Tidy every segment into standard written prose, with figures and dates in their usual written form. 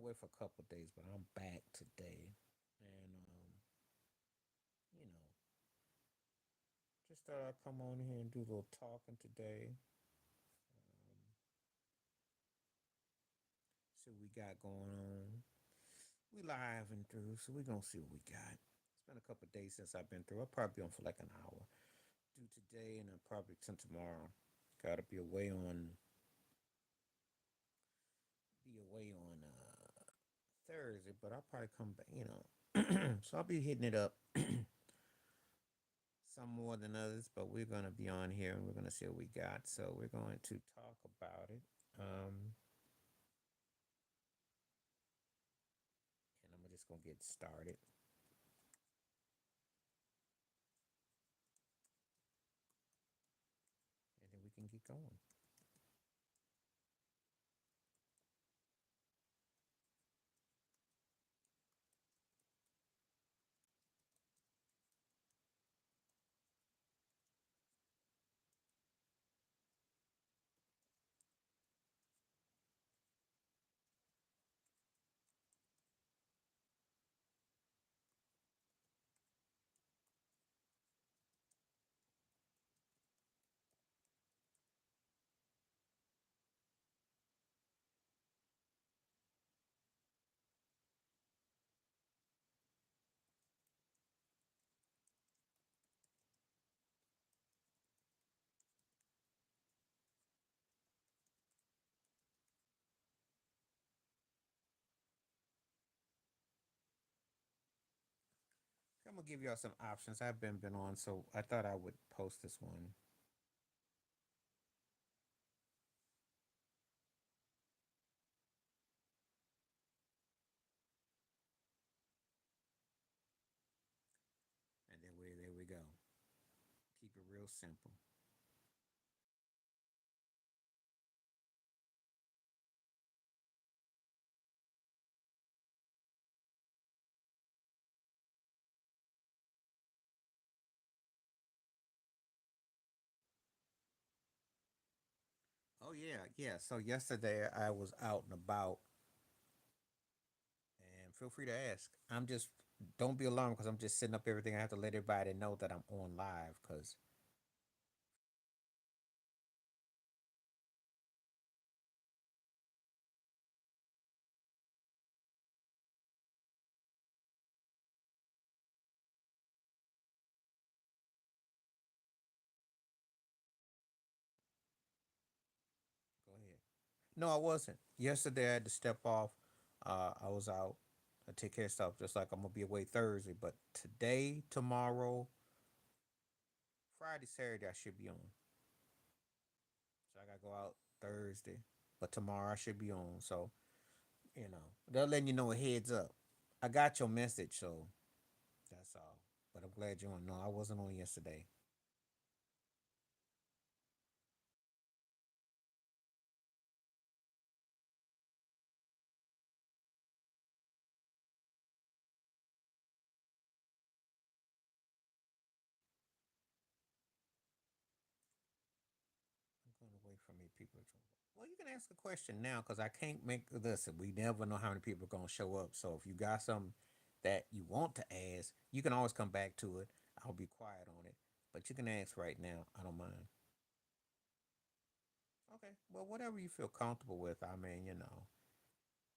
away for a couple of days, but I'm back today, and you know, just thought I'd come on here and do a little talking today. See what we got going on. We live and through, so we're gonna see what we got. It's been a couple of days since I've been through. I'll probably be on for like an hour. Do today and then probably till tomorrow. Gotta be away on Thursday, but I'll probably come back. So I'll be hitting it up some more than others, but we're gonna be on here and we're gonna see what we got. So we're going to talk about it. And I'm just gonna get started, and then we can get going. I'm gonna give y'all some options. I've been on, so I thought I would post this one, and then there we go. Keep it real simple. Oh yeah, yeah. So yesterday I was out and about, and feel free to ask. I'm just don't be alarmed because I'm just setting up everything. I have to let everybody know that I'm on live because go ahead. No, I wasn't. Yesterday I had to step off. I was out. I take care of stuff just like I'm gonna be away Thursday, but today, tomorrow, Friday, Saturday I should be on. So I gotta go out Thursday, but tomorrow I should be on. So they're letting you know a heads up. I got your message, so that's all. But I'm glad you're on. No, I wasn't on yesterday. I'm going away from me. People are trouble. Well, you can ask a question now because I can't make this. We never know how many people are gonna show up. So if you got something that you want to ask, you can always come back to it. I'll be quiet on it, but you can ask right now. I don't mind. Okay. Well, whatever you feel comfortable with. I mean,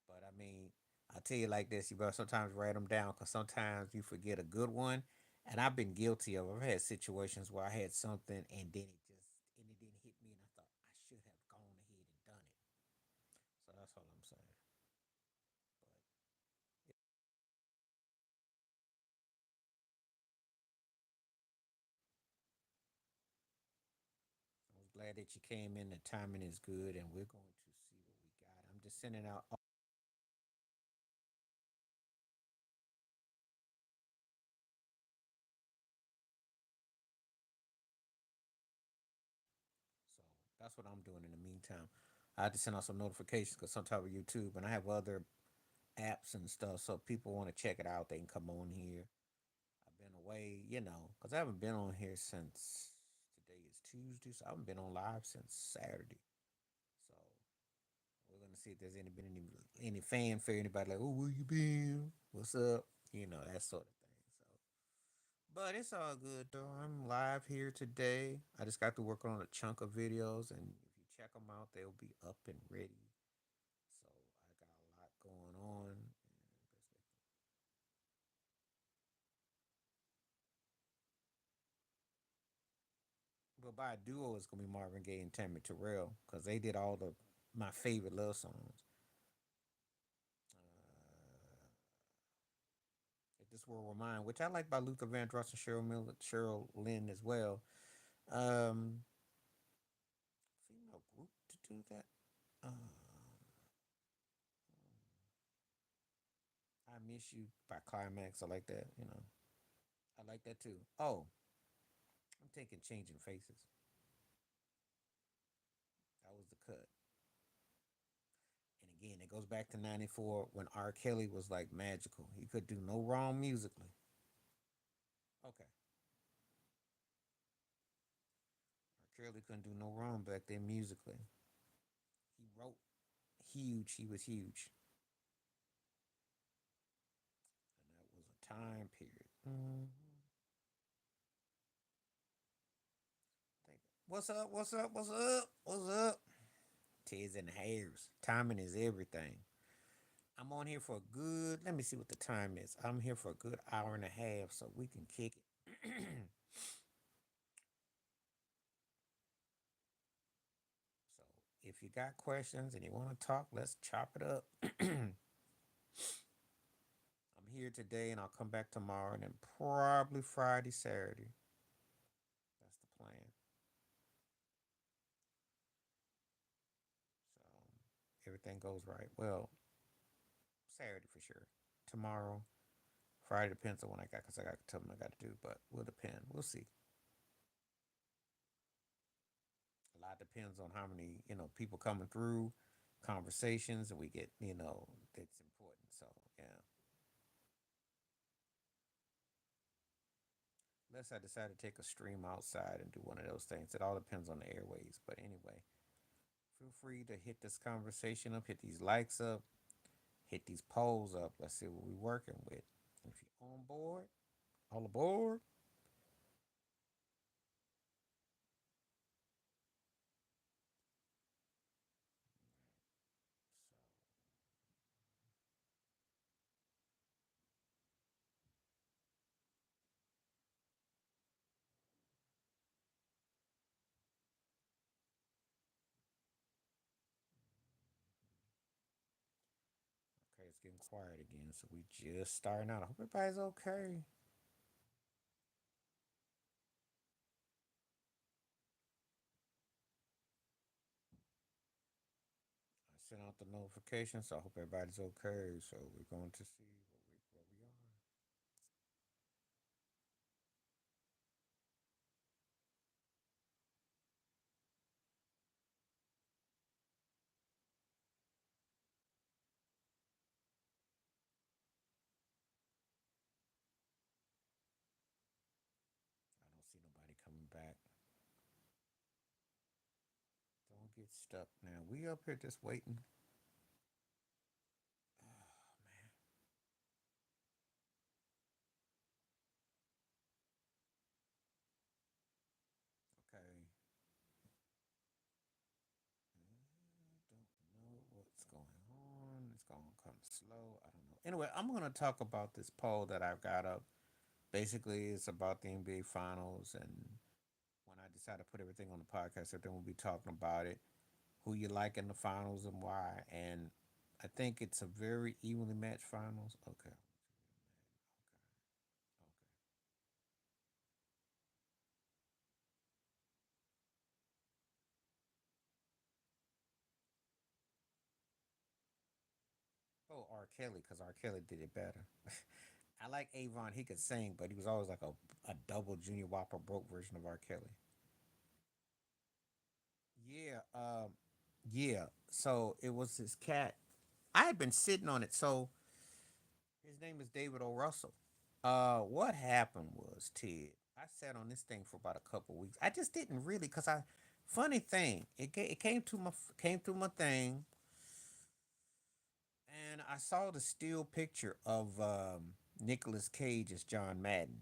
But I mean, I tell you like this, you better sometimes write them down because sometimes you forget a good one. And I've been guilty of. I've had situations where I had something and it didn't hit me, and I thought I should have gone ahead and done it. So that's all I'm saying. But I was glad that you came in. The timing is good, and we're going to see what we got. I'm just sending out. So that's what I'm doing in the meantime. I have to send out some notifications because sometimes with YouTube, and I have other apps and stuff. So if people want to check it out, they can come on here. I've been away, because I haven't been on here since today is Tuesday, so I haven't been on live since Saturday. So we're gonna to see if there's any fanfare, anybody like, oh, where you been? What's up? You know, that sort of thing. So, but it's all good though. I'm live here today. I just got to work on a chunk of videos, and if you check them out, they'll be up and ready. So I got a lot going on. But by a duo, it's gonna be Marvin Gaye and Tammy Terrell because they did all the my favorite love songs. If this world were mine, which I like by Luther Vandross and Cheryl Lynn as well. Um, Female group to do that. I Miss You by Climax. I like that. You know, I like that too. Oh, I'm taking Changing Faces. That was the cut. And again, it goes back to '94 when R. Kelly was like magical. He could do no wrong musically. Okay, R. Kelly couldn't do no wrong back then musically. He wrote huge. He was huge, and that was a time period. What's up? What's up? What's up? What's up? Tears and hairs. Timing is everything. I'm on here for a good. Let me see what the time is. I'm here for a good hour and a half, so we can kick it. So if you got questions and you want to talk, let's chop it up. I'm here today, and I'll come back tomorrow, and then probably Friday, Saturday. That's the plan. So everything goes right. Well, Saturday for sure. Tomorrow, Friday depends on when I got, because I got to tell them I got to do, but will depend. We'll see. A lot depends on how many people coming through, conversations, and we get that's important. So yeah, unless I decide to take a stream outside and do one of those things, it all depends on the airways. But anyway, feel free to hit this conversation up, hit these likes up, hit these polls up. Let's see what we're working with. And if you're on board, all aboard. Okay, it's getting quiet again, so we just starting out. I hope everybody's okay. I sent out the notification, so I hope everybody's okay. So we're going to see where we are. I don't see nobody coming back. Don't get stuck now. We up here just waiting. Oh man. Okay. Don't know what's going on. It's going to come slow. I don't know. Anyway, I'm going to talk about this poll that I've got up. Basically, it's about the NBA Finals, and when I decide to put everything on the podcast, everything will be talking about it. Who you like in the finals and why? And I think it's a very evenly matched finals. Okay. Okay. Oh, R. Kelly, because R. Kelly did it better. I like Avon. He could sing, but he was always like a double Junior Whopper broke version of R. Kelly. Yeah. Yeah. So it was this cat. I had been sitting on it. So his name is David O. Russell. What happened was, Ted, I sat on this thing for about a couple weeks. I just didn't really, cause funny thing, it came through my thing. I saw the still picture of Nicolas Cage as John Madden.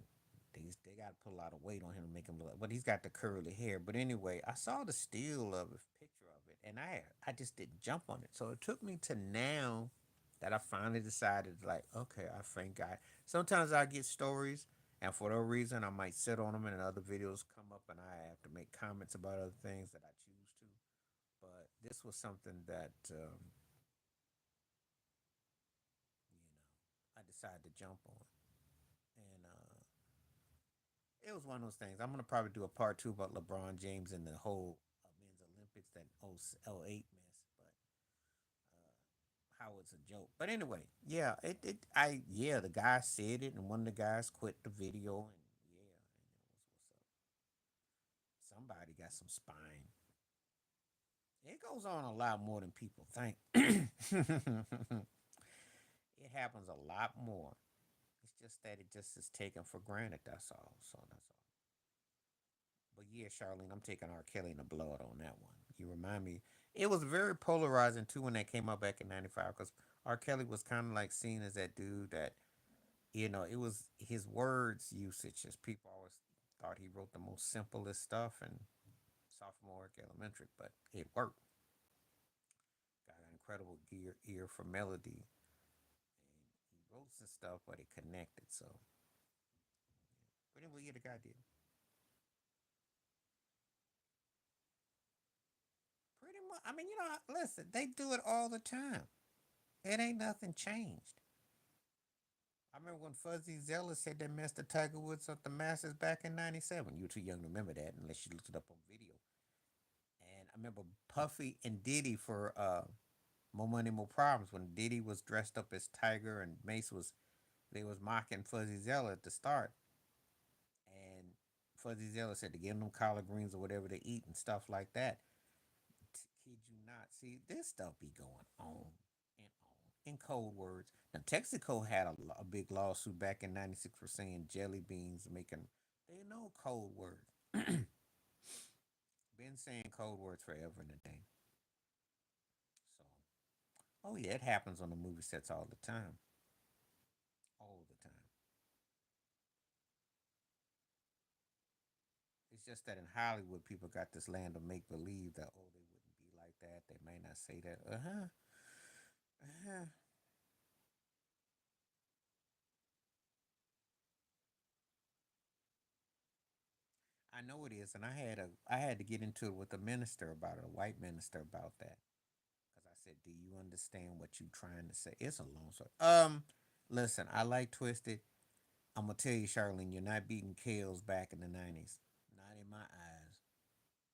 They got to put a lot of weight on him to make him look, but he's got the curly hair. But anyway, I saw the still of a picture of it, and I just didn't jump on it. So it took me to now that I finally decided, like, okay, I think I. Sometimes I get stories, and for no reason, I might sit on them, and other videos come up, and I have to make comments about other things that I choose to. But this was something that I decided to jump on. And it was one of those things. I'm gonna probably do a part two about LeBron James and the whole men's Olympics, that 08 mess, but how it's a joke. But anyway, yeah, yeah, the guy said it, and one of the guys quit the video, and yeah, and it was what's up. Somebody got some spine. It goes on a lot more than people think. It happens a lot more. It's just that it just is taken for granted. That's all. So that's all. But yeah, Charlene, I'm taking R. Kelly in the blood on that one. You remind me. It was very polarizing too when that came out back in '95 because R. Kelly was kind of like seen as that dude that it was his words usage. As people always thought he wrote the most simplest stuff in sophomore elementary, but it worked. Got an incredible ear for melody, and he wrote some stuff, but it connected. So, but anyway, yeah, the guy did pretty much. I mean, listen, they do it all the time. It ain't nothing changed. I remember when Fuzzy Zealous said they messed the Tiger Woods up the Masters back in '97. You're too young to remember that unless you looked it up on video. And I remember Puffy and Diddy for More Money, More Problems when Diddy was dressed up as Tiger and Mace was they was mocking Fuzzy Zealous at the start. And Fuzzy Zealous said to give them collard greens or whatever they eat and stuff like that. Kid you not. See, this stuff be going on and on in cold words. Now, Texaco had a big lawsuit back in '96 for saying jelly beans making. They know cold words. Been saying cold words forever and a day. So, oh yeah, it happens on the movie sets all the time. All the time. It's just that in Hollywood, people got this land of make believe that, oh, they wouldn't be like that. They may not say that. Uh huh. Uh huh. I know it is, and I had to get into it with a minister about it, a white minister about that, because I said, "Do you understand what you are trying to say?" It's a long story. Listen, I like Twisted. I'm gonna tell you, Charlene, you're not beating Kales back in the '90s. Not in my eyes.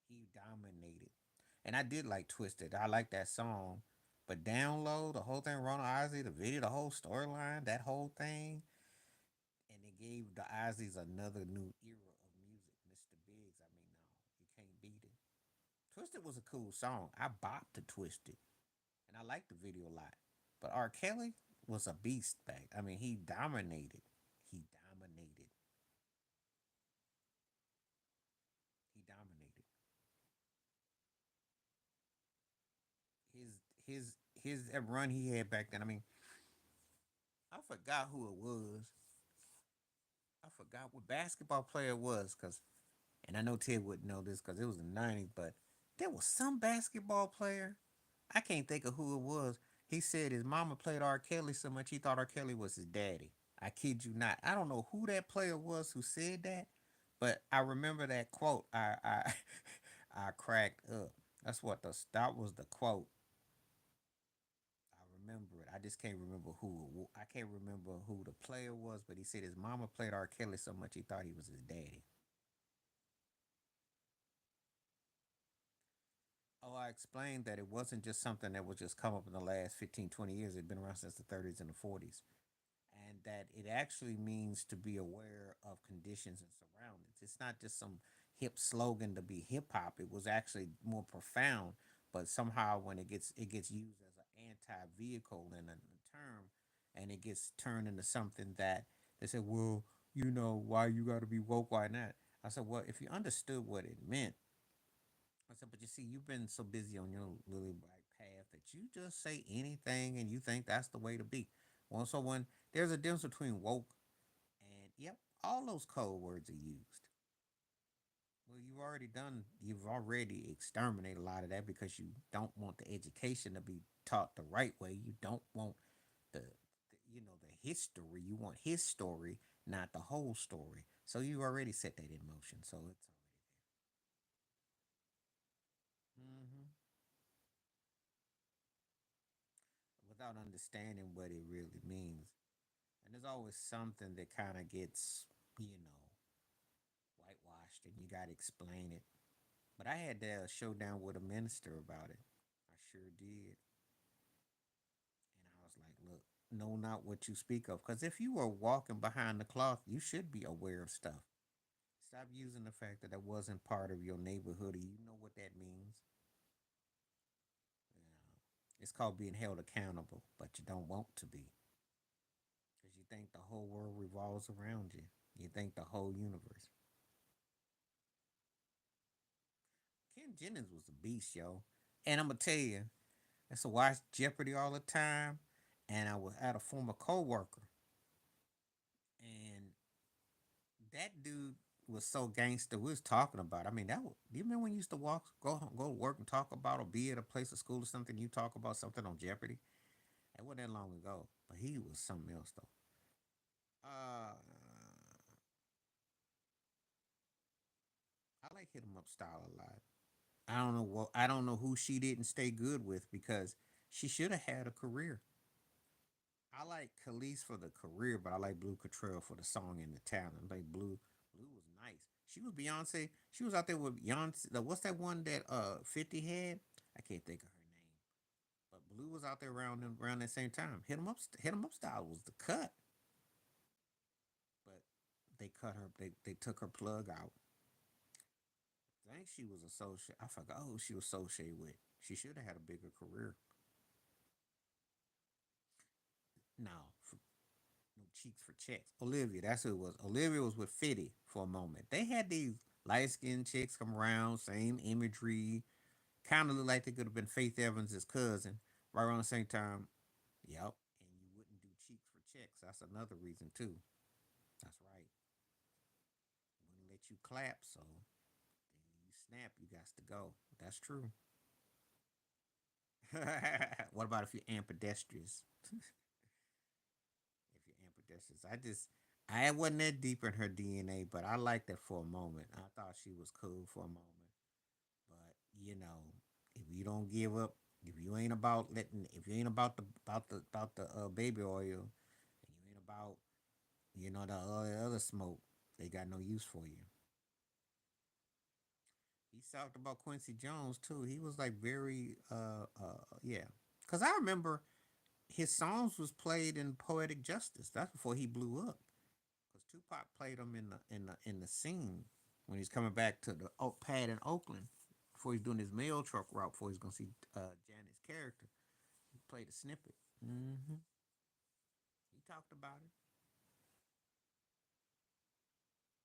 He dominated, and I did like Twisted. I like that song, but Down Low, the whole thing, Ronald Isley, the video, the whole storyline, that whole thing, and it gave the Isleys another new era of music. Mr. Biggs, I mean, no, you can't beat it. Twisted was a cool song. I bopped to Twisted, and I liked the video a lot. But R. Kelly was a beast back. I mean, he dominated. He dominated. He dominated. His his that run he had back then. I mean, I forgot who it was. I forgot what basketball player it was, cause and I know Ted wouldn't know this because it was the '90s, but there was some basketball player. I can't think of who it was. He said his mama played R. Kelly so much he thought R. Kelly was his daddy. I kid you not. I don't know who that player was who said that, but I remember that quote. I I cracked up. That was the quote. I remember it. I just can't remember who. I can't remember who the player was, but he said his mama played R. Kelly so much he thought he was his daddy. Oh, I explained that it wasn't just something that was just come up in the last 15, 20 years. It'd been around since the '30s and the '40s. And that it actually means to be aware of conditions and surroundings. It's not just some hip slogan to be hip hop. It was actually more profound, but somehow when it gets used as an anti-vehicle in a term, and it gets turned into something that they say, well, why you got to be woke, why not? I said, well, if you understood what it meant, I said, but you see, you've been so busy on your little like path that you just say anything and you think that's the way to be. Well, so when there's a difference between woke and yep, all those code words are used. Well, you've already exterminated a lot of that because you don't want the education to be taught the right way. You don't want the history. You want his story, not the whole story. So you already set that in motion. So it's already there. Without understanding what it really means. And there's always something that kind of gets, you know, whitewashed and you got to explain it. But I had to showdown with a minister about it. I sure did. And I was like, look, know not what you speak of. Because if you were walking behind the cloth, you should be aware of stuff. Stop using the fact that wasn't part of your neighborhood. You know what that means. You know, it's called being held accountable, but you don't want to be. Because you think the whole world revolves around you. You think the whole universe. Ken Jennings was a beast, yo. And I'm going to tell you, I used to watch Jeopardy all the time. And I was at a former coworker. And that dude was so gangster. We was talking about. I mean, do you remember when you used to go to work and talk about, or be at a place of school or something? You talk about something on Jeopardy. It wasn't that long ago, but he was something else though. Uh, I like hit him up style a lot. I don't know what I don't know who she didn't stay good with because she should have had a career. I like Khalees for the career, but I like Blue Cottrell for the song and the talent. Like Blue was nice. She was Beyonce. She was out there with Beyonce. What's that one that 50 had? I can't think of her name. But Blue was out there around that same time. Hit 'em up style was the cut, but they cut her. They took her plug out. I think she was associated. I forgot who she was associated with. She should have had a bigger career. No, no cheeks for checks. Olivia, that's who it was. Olivia was with Fitty for a moment. They had these light skinned chicks come around, same imagery, kind of look like they could have been Faith Evans' cousin, right around the same time. Yep. And you wouldn't do cheeks for checks. That's another reason too. That's right. Wouldn't let you clap, so then you snap, you got to go. That's true. What about if you're ambidextrous? If you're ambidextrous, I wasn't that deep in her DNA, but I liked that for a moment. I thought she was cool for a moment. But if you don't give up, if you ain't about the baby oil, and you ain't about the other smoke, they got no use for you. He talked about Quincy Jones too. He was like very yeah, because I remember his songs was played in Poetic Justice. That's before he blew up. Because Tupac played him in the scene when he's coming back to the oak pad in Oakland before he's doing his mail truck route before he's gonna see Janet's character. He played a snippet. Mm-hmm. He talked about it.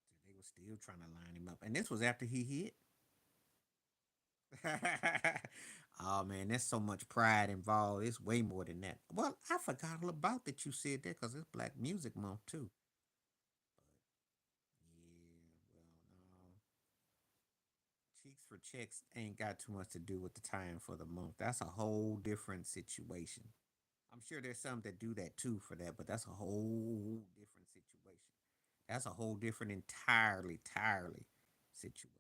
So they were still trying to line him up, and this was after he hit. Oh man, there's so much pride involved. It's way more than that. Well, I forgot all about that you said that because it's Black Music Month too. But yeah, well, no. Cheeks for checks ain't got too much to do with the time for the month. That's a whole different situation. I'm sure there's some that do that too for that, but that's a whole different situation. That's a whole different entirely situation.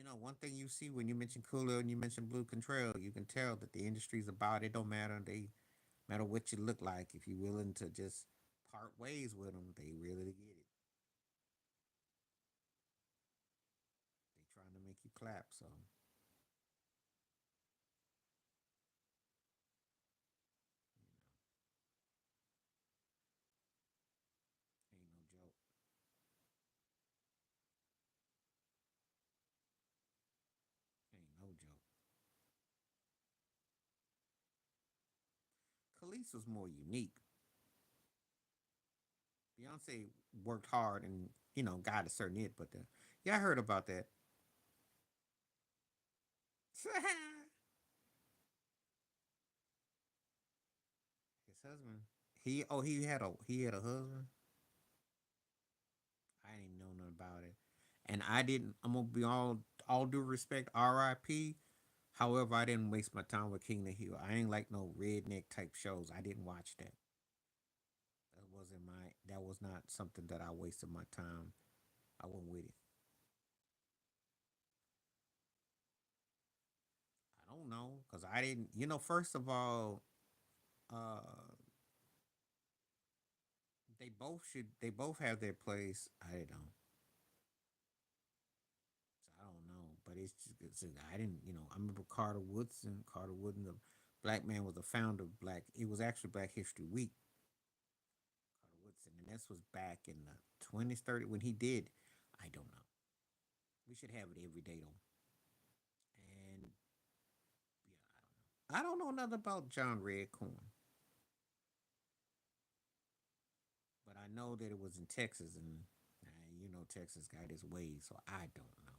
But one thing you see when you mention Cooler and you mention Blue Control, you can tell that the industry's about it. Don't matter. They matter what you look like. If you're willing to just part ways with them, they really get it. They trying to make you clap. So ain't no joke. Ain't no joke. Khalees was more unique. Beyonce worked hard and got a certain it, but yeah, I heard about that. His husband. He had a husband. I didn't even know nothing about it, and I didn't. I'm gonna be all due respect. R.I.P. However, I didn't waste my time with King of the Hill. I ain't like no redneck type shows. I didn't watch that. That wasn't my. That was not something that I wasted my time. I went with it. I don't know because I didn't. First of all, uh, they both should. They both have their place. I don't. So I don't know, but I didn't. I remember Carter Woodson. Carter Woodson, the black man, was the founder of Black. It was actually Black History Week. Carter Woodson, and this was back in the 20s, 30 when he did. I don't know. We should have it every day though. And yeah, I don't know nothing about John Redcorn, but I know that it was in Texas, and Texas got its ways, so I don't know.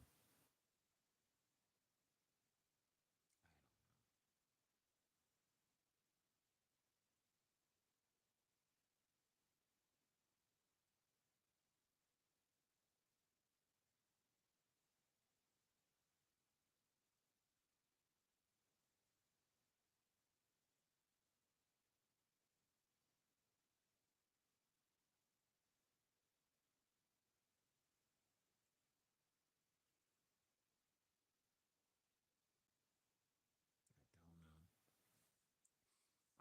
I don't know.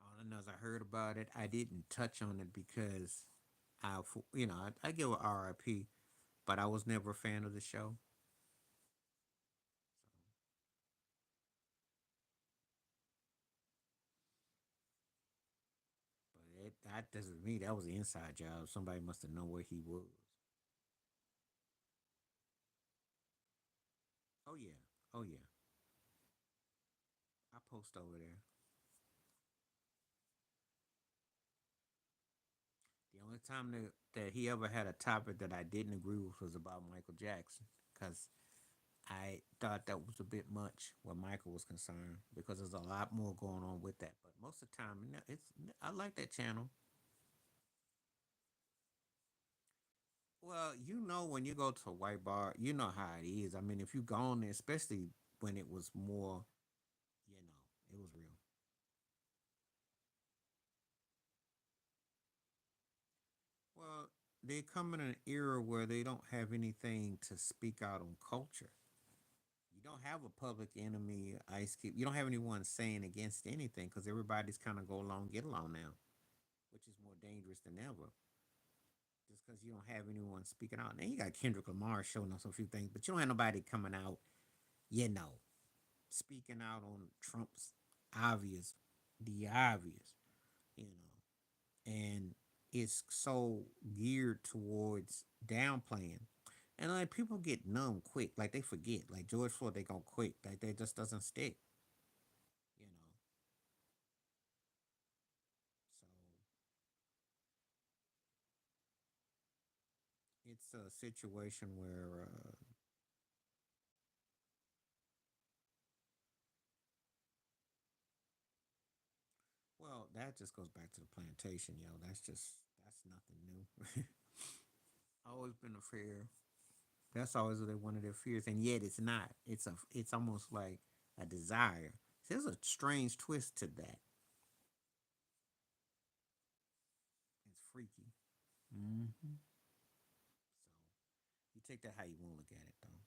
All I know is I heard about it. I didn't touch on it because I give it RIP, but I was never a fan of the show. But that doesn't mean that was an inside job. Somebody must have known where he was. Oh yeah, oh yeah. I post over there. The only time that he ever had a topic that I didn't agree with was about Michael Jackson, because I thought that was a bit much where Michael was concerned, because there's a lot more going on with that. But most of the time, I like that channel. Well, when you go to a white bar, you know how it is. I mean, if you go on there, especially when it was more, it was real. Well, they come in an era where they don't have anything to speak out on culture. You don't have a public enemy, Ice Cube. You don't have anyone saying against anything because everybody's kind of go along, get along now, which is more dangerous than ever. Just because you don't have anyone speaking out. Now you got Kendrick Lamar showing us a few things, but you don't have nobody coming out, you know, speaking out on Trump's obvious, the obvious, you know, and it's so geared towards downplaying. And like people get numb quick, like they forget, like George Floyd, they gonna quit, like that just doesn't stick, you know. So it's a situation where, well, that just goes back to the plantation, yo. That's nothing new. Always been a fear. That's always one of their fears, and yet it's not. It's almost like a desire. There's a strange twist to that. It's freaky. So you take that how you want to look at it, though.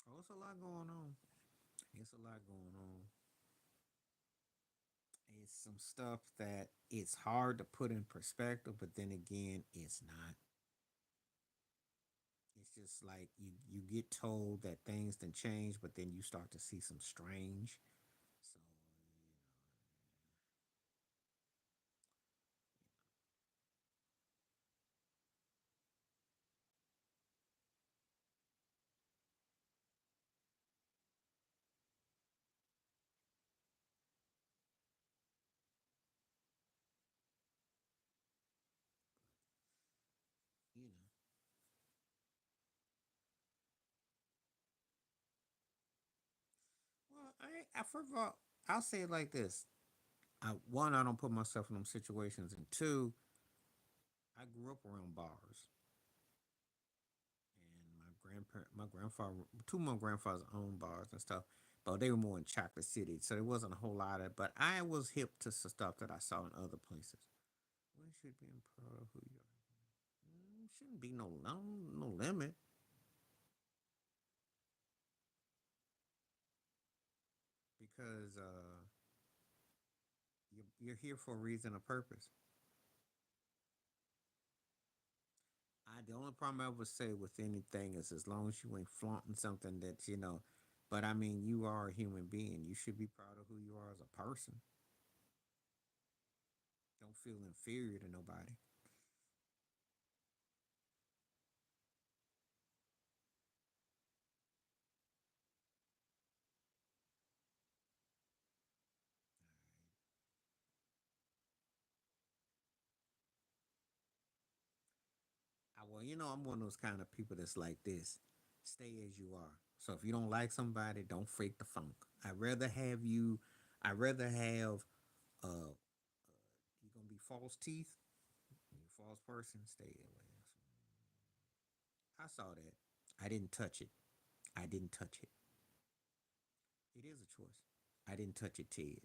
Oh, it's a lot going on. It's a lot going on. It's some stuff that it's hard to put in perspective, but then again, it's not. It's just like you get told that things can change, but then you start to see some strange. So first of all, I'll say it like this: one, I don't put myself in them situations, and two, I grew up around bars, and my grandfather, two of my grandfathers owned bars and stuff, but they were more in Chocolate City, so there wasn't a whole lot of. But I was hip to some stuff that I saw in other places. We should be proud of who you are. Shouldn't be no limit because you're here for a reason, a purpose. The only problem I would say with anything is as long as you ain't flaunting something that you know. But I mean, you are a human being. You should be proud of who you are as a person. Don't feel inferior to nobody. Well, I'm one of those kind of people that's like this. Stay as you are. So if you don't like somebody, don't fake the funk. I'd rather have you. I'd rather have. You're gonna be false teeth. You're a false person. Stay away. I saw that. I didn't touch it. I didn't touch it. It is a choice. I didn't touch it, Ted.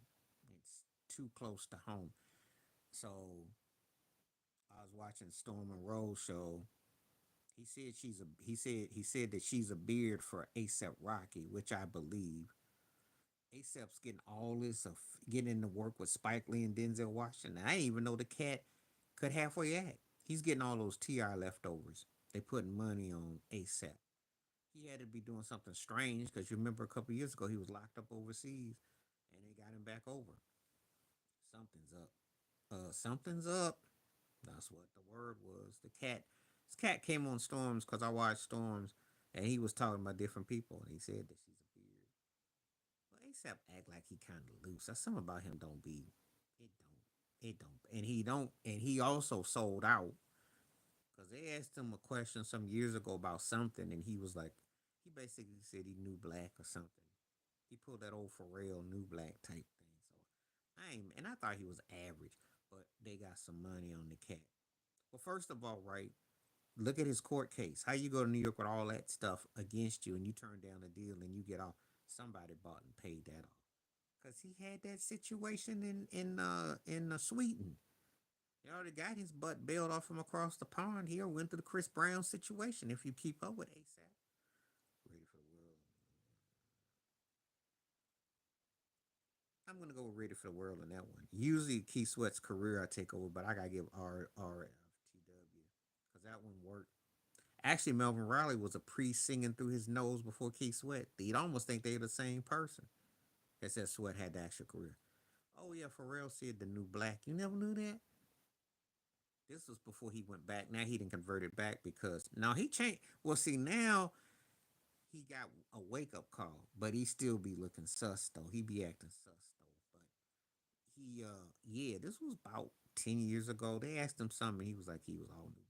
It's too close to home. So I was watching Storm and Rose show. He said that she's a beard for ASAP Rocky, which I believe. ASAP's getting all this of getting into work with Spike Lee and Denzel Washington. I didn't even know the cat could halfway act. He's getting all those TR leftovers. They putting money on ASAP. He had to be doing something strange because you remember a couple years ago he was locked up overseas, and they got him back over. Something's up. Something's up. That's what the word was. This cat came on Storms because I watched Storms, and he was talking about different people, and he said that she's a beard. Well, ASAP act like he kind of loose. That's something about him. Don't be. It don't. It don't. And he don't. And he also sold out because they asked him a question some years ago about something, and he was like, he basically said he knew black or something. He pulled that old Pharrell new black type thing. So I ain't, and I thought he was average, but they got some money on the cat. Well, first of all, right, look at his court case. How you go to New York with all that stuff against you, and you turn down a deal, and you get off. Somebody bought and paid that off because he had that situation in Sweden. He already got his butt bailed off from across the pond. He went through the Chris Brown situation. If you keep up with ASAP, ready for the world. I'm gonna go with Ready for the World on that one. Usually Keith Sweat's career I take over, but I gotta give RFTW because that one worked. Actually, Melvin Riley was a priest singing through his nose before Keith Sweat. You'd almost think they're the same person. That said, Sweat had the actual career. Oh yeah, Pharrell said the new black. You never knew that? This was before he went back. Now he didn't convert it back because now he changed. Well, see now he got a wake up call, but he still be looking sus though. He be acting sus though. But he yeah, this was about 10 years ago. They asked him something, he was like he was all new black.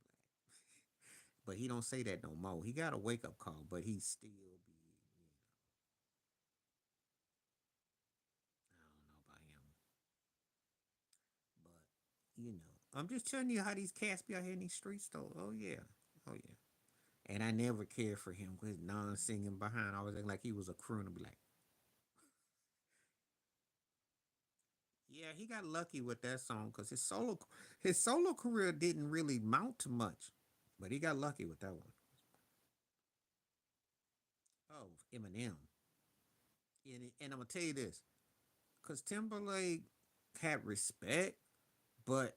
But he don't say that no more. He got a wake up call, but he still be I don't know about him. But I'm just telling you how these cats be out here in these streets though. Oh yeah. Oh yeah. And I never cared for him with his non singing behind. I was like he was a crooner. Be like, yeah, he got lucky with that song because his solo career didn't really mount to much, but he got lucky with that one. Oh, Eminem, and I'm gonna tell you this, because Timberlake had respect, but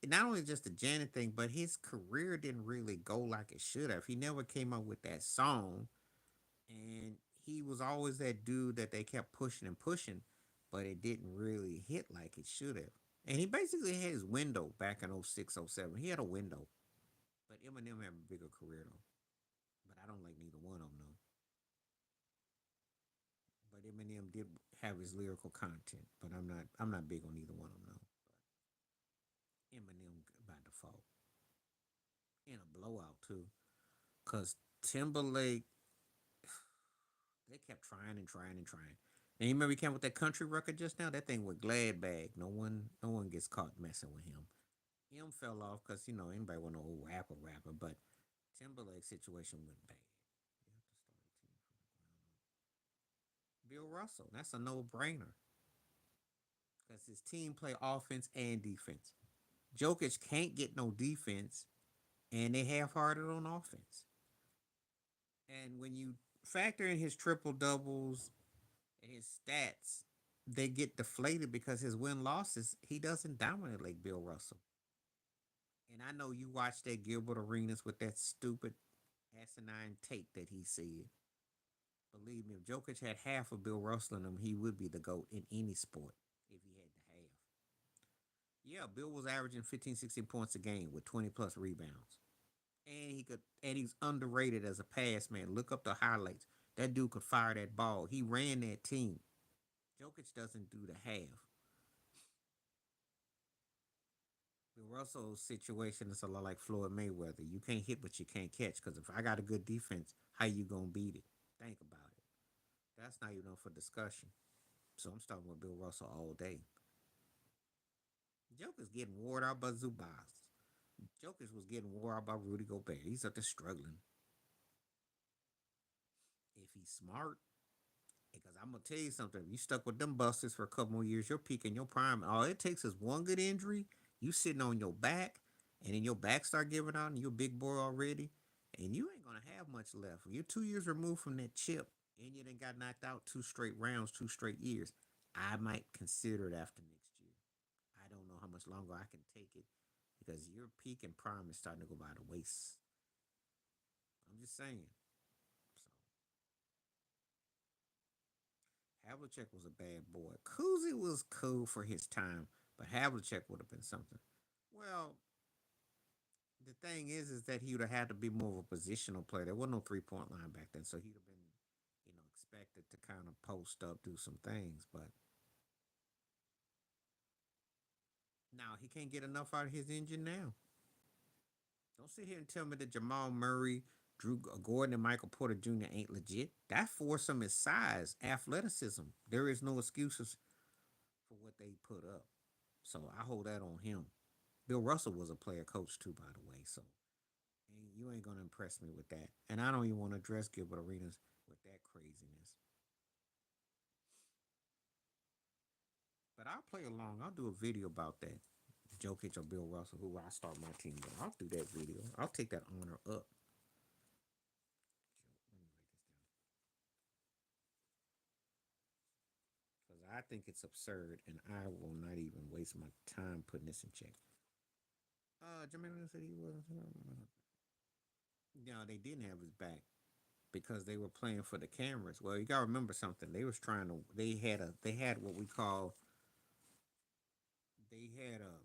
not only just the Janet thing, but his career didn't really go like it should have. He never came up with that song, and he was always that dude that they kept pushing and pushing, but it didn't really hit like it should have. And he basically had his window back in '06, '07. He had a window, but Eminem had a bigger career though. But I don't like neither one of them though. But Eminem did have his lyrical content, but I'm not big on either one of them though. But Eminem by default in a blowout too, cause Timberlake they kept trying and trying and trying. And you remember he came with that country record just now? That thing with glad bag. No one gets caught messing with him. Him fell off because anybody want no old rapper, but Timberlake's situation went bad. You have to start a team from the ground up. Bill Russell, that's a no brainer because his team play offense and defense. Jokic can't get no defense, and they half-hearted on offense. And when you factor in his triple doubles and his stats, they get deflated because his win losses, he doesn't dominate like Bill Russell. And I know you watched that Gilbert Arenas with that stupid asinine tape that he said. Believe me, if Jokic had half of Bill Russell in him, he would be the GOAT in any sport if he had the half. Yeah, Bill was averaging 15, 16 points a game with 20 plus rebounds. And he's underrated as a pass man. Look up the highlights. That dude could fire that ball. He ran that team. Jokic doesn't do the half. Bill Russell's situation is a lot like Floyd Mayweather. You can't hit, but you can't catch. Because if I got a good defense, how you gonna beat it? Think about it. That's not even up for discussion. So I'm starting with Bill Russell all day. Joker's getting wore out by Zubaz. Jokic was getting wore out by Rudy Gobert. He's up there struggling. If he's smart, because I'm gonna tell you something. If you stuck with them busters for a couple more years, you're peaking your prime. All it takes is one good injury. You sitting on your back, and then your back start giving out, and you're a big boy already, and you ain't gonna have much left. You're 2 years removed from that chip, and you done got knocked out 2 straight rounds, 2 straight years. I might consider it after next year. I don't know how much longer I can take it because your peak and prime is starting to go by the waist. I'm just saying. So Havlicek was a bad boy. Kuzi was cool for his time, but Havlicek would have been something. Well, the thing is that he would have had to be more of a positional player. There wasn't no 3 point line back then, so he'd have been, expected to kind of post up, do some things. But now he can't get enough out of his engine now. Don't sit here and tell me that Jamal Murray, Drew Gordon, and Michael Porter Jr. ain't legit. That foursome is size, athleticism. There is no excuses for what they put up. So I hold that on him. Bill Russell was a player coach too, by the way. So you ain't gonna impress me with that. And I don't even want to address Gilbert Arenas with that craziness. But I'll play along. I'll do a video about that. Jokic or Bill Russell, who I start my team with. I'll do that video. I'll take that honor up. Let me write this down. Because I think it's absurd, and I will not even waste my time putting this in check. Jamaica said he was. No, they didn't have his back because they were playing for the cameras. Well, you gotta remember something. They was trying to. They had what we call. They had a.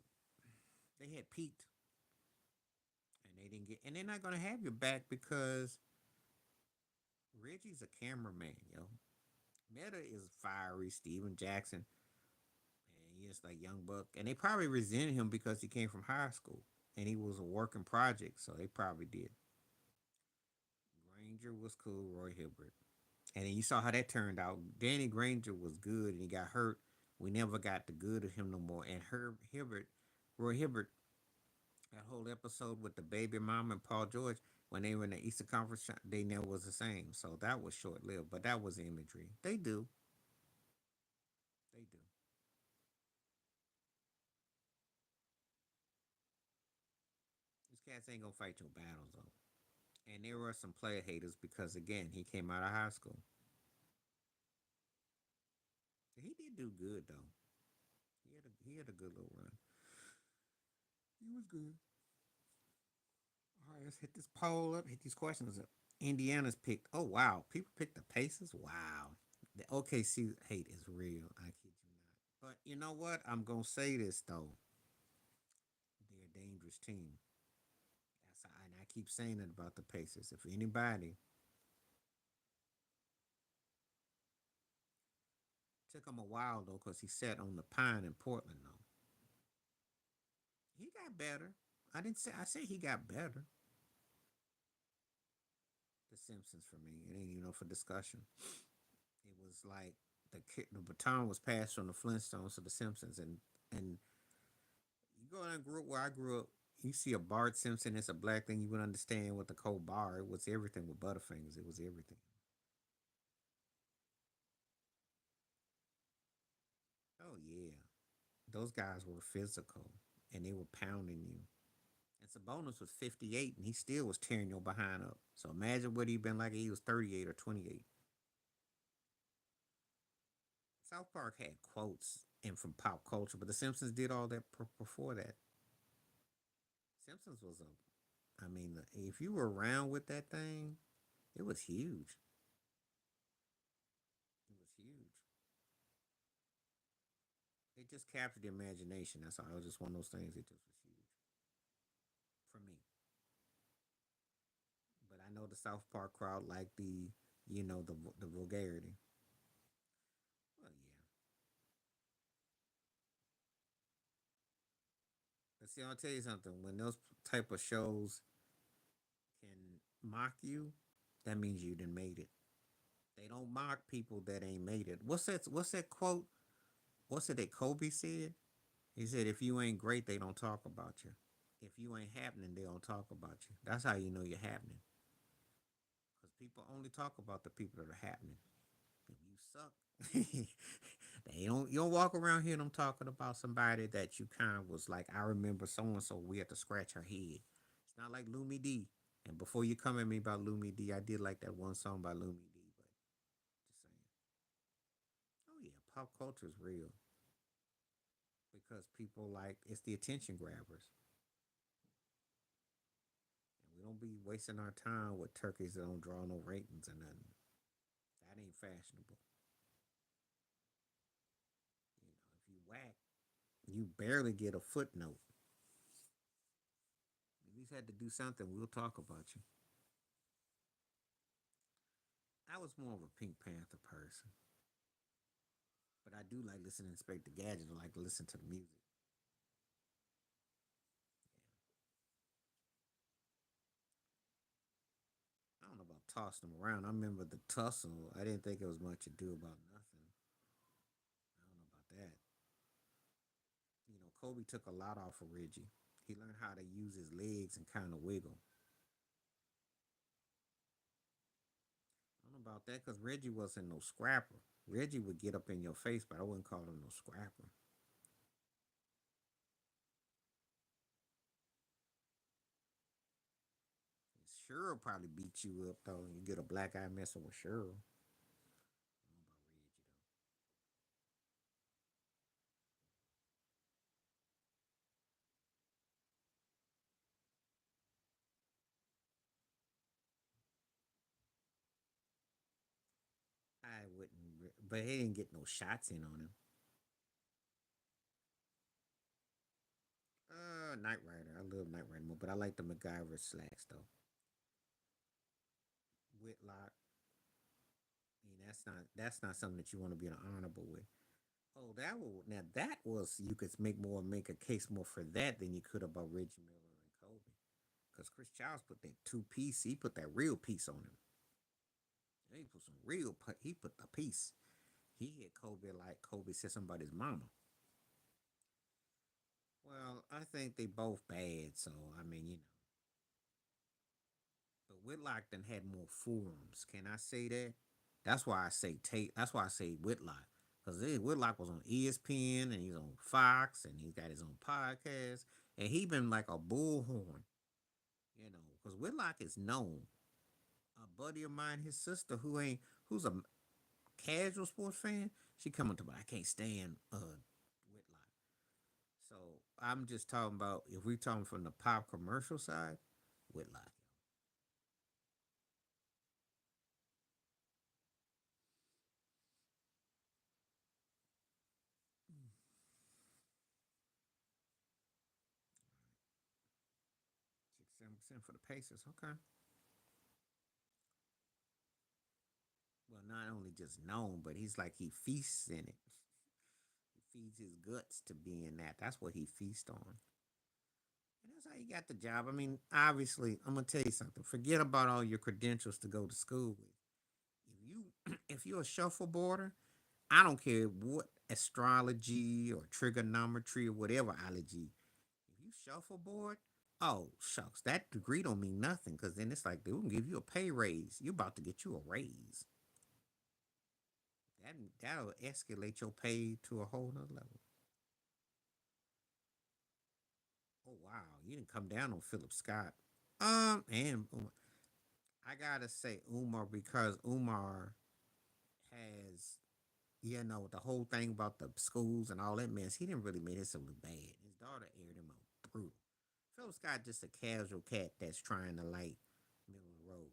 They had peaked, and they didn't get. And they're not gonna have your back because Reggie's a cameraman, yo. Meta is fiery. Steven Jackson, and he is like Young Buck, and they probably resented him because he came from high school and he was a working project, so they probably did. Granger was cool. Roy Hibbert, and then you saw how that turned out. Danny Granger was good, and he got hurt. We never got the good of him no more. And Roy Hibbert, that whole episode with the baby mom and Paul George, when they were in the Eastern Conference, they never was the same. So that was short lived, but that was imagery. They do. These cats ain't gonna fight your battles though. And there were some player haters because again, he came out of high school. He did do good though. He had a good little run. He was good. All right, let's hit this poll up. Hit these questions up. Indiana's picked. Oh wow, people picked the Pacers. Wow, the OKC hate is real. I kid you not. But you know what? I'm gonna say this though. They're a dangerous team. And I keep saying it about the Pacers. If anybody took him a while though, because he sat on the pine in Portland though. He got better. I didn't say. I said he got better. The Simpsons for me. It ain't for discussion. It was like the baton was passed from the Flintstones to the Simpsons, and you go and grew up where I grew up. You see a Bart Simpson, it's a black thing. You would understand what the cold bar. It was everything with Butterfingers. It was everything. Oh yeah, those guys were physical, and they were pounding you. And Sabonis was 58, and he still was tearing your behind up. So imagine what he'd been like if he was 38 or 28. South Park had quotes and from pop culture, but The Simpsons did all that before that. Simpsons was I mean, if you were around with that thing, it was huge. It was huge. It just captured the imagination. That's all. It was just one of those things. It just was huge for me. But I know the South Park crowd liked the vulgarity. Well, yeah. But see, I'll tell you something. When those type of shows can mock you, that means you done made it. They don't mock people that ain't made it. What's that quote? What's it that Kobe said? He said, if you ain't great, they don't talk about you. If you ain't happening, they don't talk about you. That's how you know you're happening. Because people only talk about the people that are happening. If you suck, you don't walk around here and I'm talking about somebody that you kind of was like, I remember so and so we had to scratch her head. It's not like Lumi D. And before you come at me about Lumi D, I did like that one song by Lumi D, but just saying. Oh yeah, pop culture is real because people like it's the attention grabbers. And we don't be wasting our time with turkeys that don't draw no ratings or nothing. That ain't fashionable. If you whack, you barely get a footnote. At least had to do something. We'll talk about you. I was more of a Pink Panther person, but I do like listening to Inspector Gadget. I like to listen to the music. I don't know about tossing them around. I remember the tussle. I didn't think it was much ado about nothing. I don't know about that. Kobe took a lot off of Reggie. He learned how to use his legs and kind of wiggle. I don't know about that because Reggie wasn't no scrapper. Reggie would get up in your face, but I wouldn't call him no scrapper. Cheryl probably beat you up though. You get a black eye messing with Cheryl. I don't know about Reggie though. I wouldn't, but he didn't get no shots in on him. Knight Rider. I love Knight Rider more, but I like the MacGyver slacks though. Whitlock. I mean, that's not something that you want to be honorable with. Oh, that was you could make a case more for that than you could about Reggie Miller and Kobe, because Chris Childs put that two piece. He put that real piece on him. He put some real. He put the piece. He hit Kobe like Kobe said something about his mama. Well, I think they both bad. So I mean, but Whitlock then had more forums. Can I say that? That's why I say Tate. That's why I say Whitlock. Because Whitlock was on ESPN and he's on Fox and he's got his own podcast. And he been like a bullhorn, because Whitlock is known. A buddy of mine, his sister, who's a casual sports fan, she coming to me, I can't stand Whitlock. So I'm just talking about if we talking from the pop commercial side, Whitlock. 6-7% for the Pacers. Okay. Well, not only just known, but he's like he feasts in it. He feeds his guts to being that. That's what he feasts on. And that's how you got the job. I mean, obviously, I'm gonna tell you something. Forget about all your credentials to go to school with. If you're a shuffleboarder, I don't care what astrology or trigonometry or whatever ology. If you shuffleboard, oh shucks, that degree don't mean nothing because then it's like they will give you a pay raise. You about to get you a raise. That that'll escalate your pay to a whole nother level. Oh wow, you didn't come down on Philip Scott. And I gotta say Umar because Umar has the whole thing about the schools and all that mess. He didn't really make himself look bad. His daughter aired him out brutal. Philip Scott just a casual cat that's trying to like middle of the road.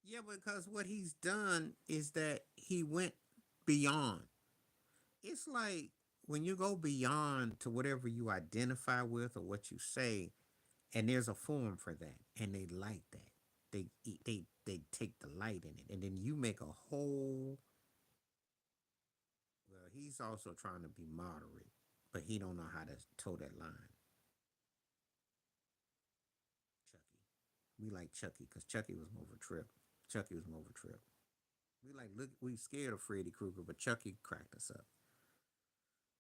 Yeah, because what he's done is that he went beyond. It's like when you go beyond to whatever you identify with or what you say, and there's a form for that, and they like that. They take delight in it, and then you make a whole. Well, he's also trying to be moderate, but he don't know how to toe that line. Chucky, we like Chucky because Chucky was more of a trip. Chucky was more of a trip. We like look, we scared of Freddy Krueger, but Chucky cracked us up.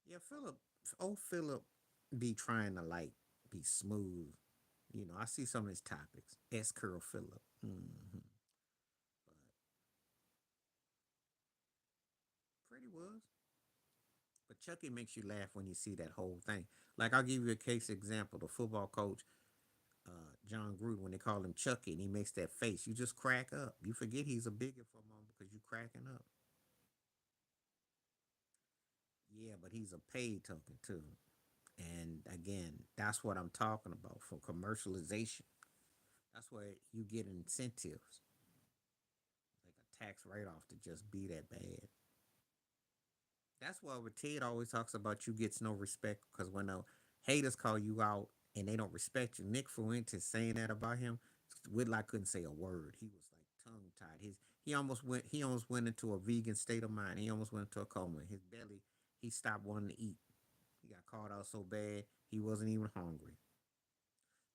Yeah, Philip, Philip, be trying to like be smooth. I see some of his topics. S curl Philip. Mm-hmm. But Freddie was. But Chucky makes you laugh when you see that whole thing. Like I'll give you a case example. The football coach, John Gruden, when they call him Chucky, and he makes that face, you just crack up. You forget he's a bigot for a moment because you cracking up. Yeah, but he's a paid token too. And again, that's what I'm talking about for commercialization. That's where you get incentives, like a tax write off to just be that bad. That's why with Ted always talks about you gets no respect because when the haters call you out and they don't respect you, Nick Fuentes saying that about him, Whitlock couldn't say a word. He was like tongue tied. He almost went into a vegan state of mind. He almost went into a coma. His belly, he stopped wanting to eat. He got called out so bad he wasn't even hungry.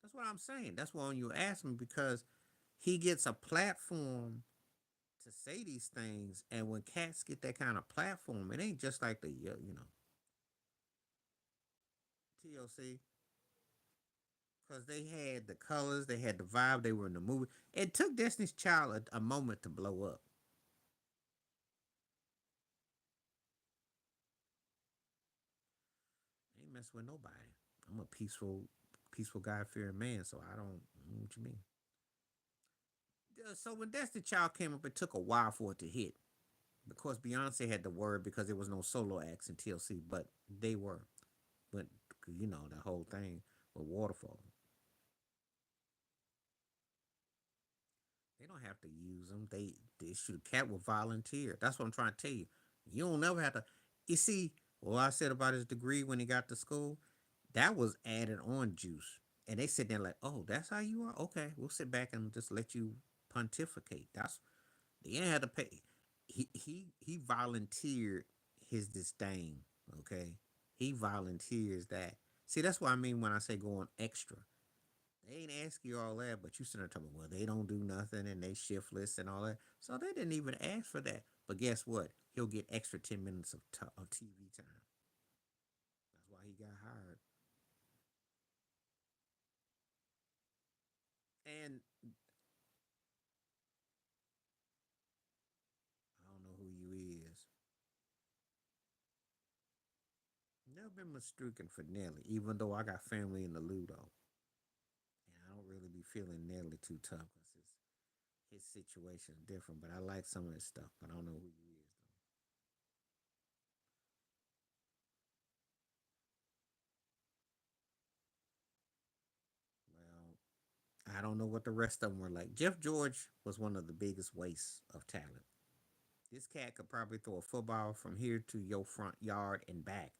That's what I'm saying. That's why when you ask me because he gets a platform to say these things, and when cats get that kind of platform, it ain't just like the TLC because they had the colors, they had the vibe, they were in the movie. It took Destiny's Child a moment to blow up. I ain't mess with nobody. I'm a peaceful God fearing man, so I don't know what you mean. So when Destiny Child came up, it took a while for it to hit. Because Beyonce had the word because there was no solo acts in TLC, but they were. But the whole thing with Waterfall. They don't have to use them. They should cat will volunteer. That's what I'm trying to tell you. You don't never have to. You see, what I said about his degree when he got to school, that was added on juice. And they sit there like, oh, that's how you are. Okay, we'll sit back and just let you pontificate. They didn't have to pay. He volunteered his disdain. Okay, he volunteers that. See, that's what I mean when I say going extra. They ain't ask you all that, but you sitting there talking, well, they don't do nothing and they shiftless and all that. So they didn't even ask for that. But guess what? He'll get extra 10 minutes of TV time. That's why he got hired. And I don't know who you is. Never been mistaken for Nelly, even though I got family in the Ludo. And I don't really be feeling Nelly too tough because his situation is different. But I like some of his stuff, but I don't know who you is, though. Well, I don't know what the rest of them were like. Jeff George was one of the biggest wastes of talent. This cat could probably throw a football from here to your front yard and back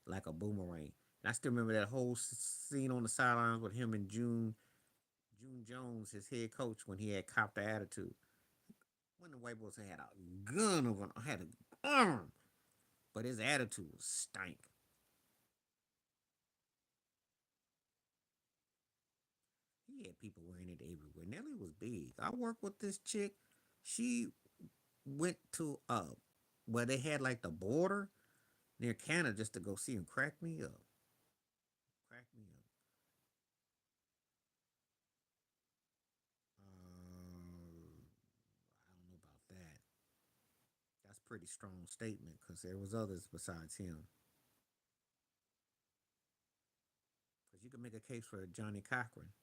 like a boomerang. And I still remember that whole scene on the sidelines with him and June Jones, his head coach, when he had copped the attitude. When the white boys had a gun over, had an arm, but his attitude was stank. He had people wearing it everywhere. Nelly was big. I worked with this chick. She went to where they had like the border near Canada just to go see him. Crack me up. Crack me up. I don't know about that. That's a pretty strong statement because there was others besides him. Because you could make a case for Johnny Cochran.